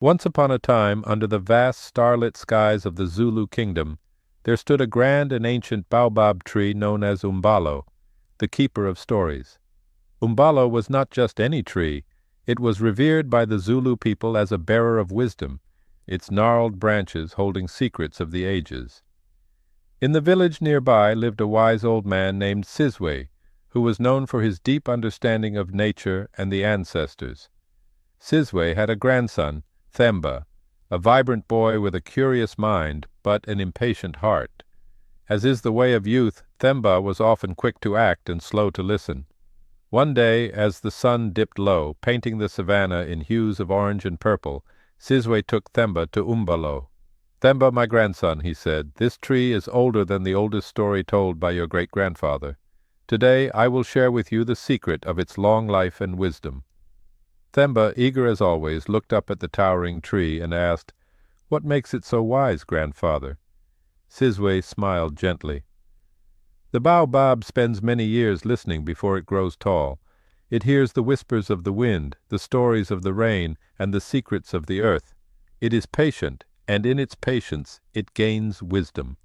Once upon a time, under the vast starlit skies of the Zulu kingdom, there stood a grand and ancient baobab tree known as Umbalo, the keeper of stories. Umbalo was not just any tree. It was revered by the Zulu people as a bearer of wisdom, its gnarled branches holding secrets of the ages. In the village nearby lived a wise old man named Sizwe, who was known for his deep understanding of nature and the ancestors. Sizwe had a grandson, Themba, a vibrant boy with a curious mind but an impatient heart. As is the way of youth, Themba was often quick to act and slow to listen. One day, as the sun dipped low, painting the savannah in hues of orange and purple, Sizwe took Themba to Umbalo. "Themba, my grandson," he said, "this tree is older than the oldest story told by your great-grandfather. Today I will share with you the secret of its long life and wisdom." Themba, eager as always, looked up at the towering tree and asked, "What makes it so wise, grandfather?" Sizwe smiled gently. "The baobab spends many years listening before it grows tall. It hears the whispers of the wind, the stories of the rain, and the secrets of the earth. It is patient, and in its patience it gains wisdom."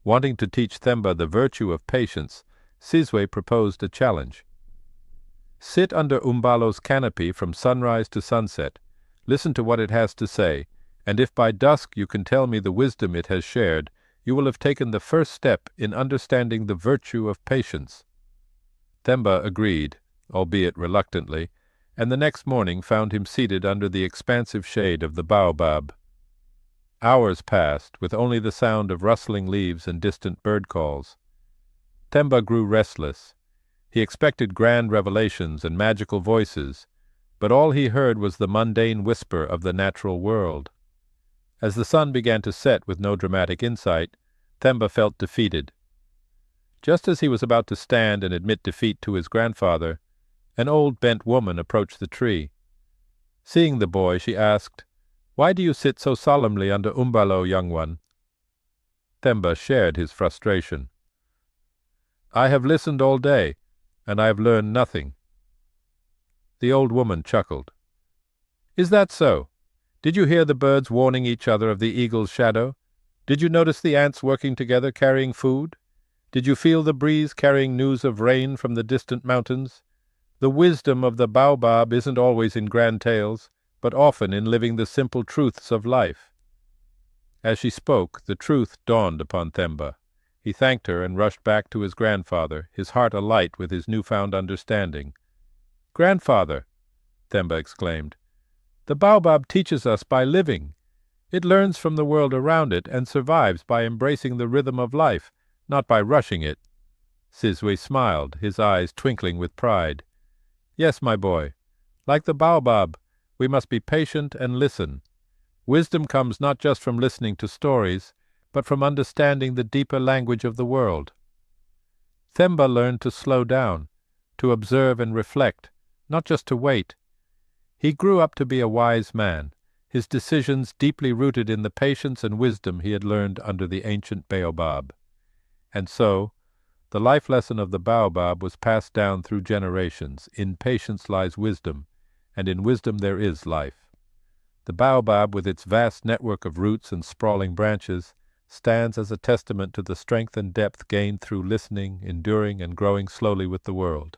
Wanting to teach Themba the virtue of patience, Sizwe proposed a challenge. "Sit under Umbalo's canopy from sunrise to sunset. Listen to what it has to say, and if by dusk you can tell me the wisdom it has shared, you will have taken the first step in understanding the virtue of patience." Themba agreed, albeit reluctantly, and the next morning found him seated under the expansive shade of the baobab. Hours passed, with only the sound of rustling leaves and distant bird calls. Themba grew restless. He expected grand revelations and magical voices, but all he heard was the mundane whisper of the natural world. As the sun began to set with no dramatic insight, Themba felt defeated. Just as he was about to stand and admit defeat to his grandfather, an old bent woman approached the tree. Seeing the boy, she asked, "Why do you sit so solemnly under Umbalo, young one?" Themba shared his frustration. "I have listened all day, and I have learned nothing." The old woman chuckled. "Is that so? Did you hear the birds warning each other of the eagle's shadow? Did you notice the ants working together carrying food? Did you feel the breeze carrying news of rain from the distant mountains? The wisdom of the baobab isn't always in grand tales, but often in living the simple truths of life." As she spoke, the truth dawned upon Themba. He thanked her and rushed back to his grandfather, his heart alight with his newfound understanding. "Grandfather," Themba exclaimed, "the baobab teaches us by living. It learns from the world around it and survives by embracing the rhythm of life, not by rushing it." Sizwe smiled, his eyes twinkling with pride. "Yes, my boy. Like the baobab, we must be patient and listen. Wisdom comes not just from listening to stories, but from understanding the deeper language of the world." Themba learned to slow down, to observe and reflect, not just to wait. He grew up to be a wise man, his decisions deeply rooted in the patience and wisdom he had learned under the ancient baobab. And so, the life lesson of the baobab was passed down through generations. In patience lies wisdom, and in wisdom there is life. The baobab, with its vast network of roots and sprawling branches, stands as a testament to the strength and depth gained through listening, enduring, and growing slowly with the world.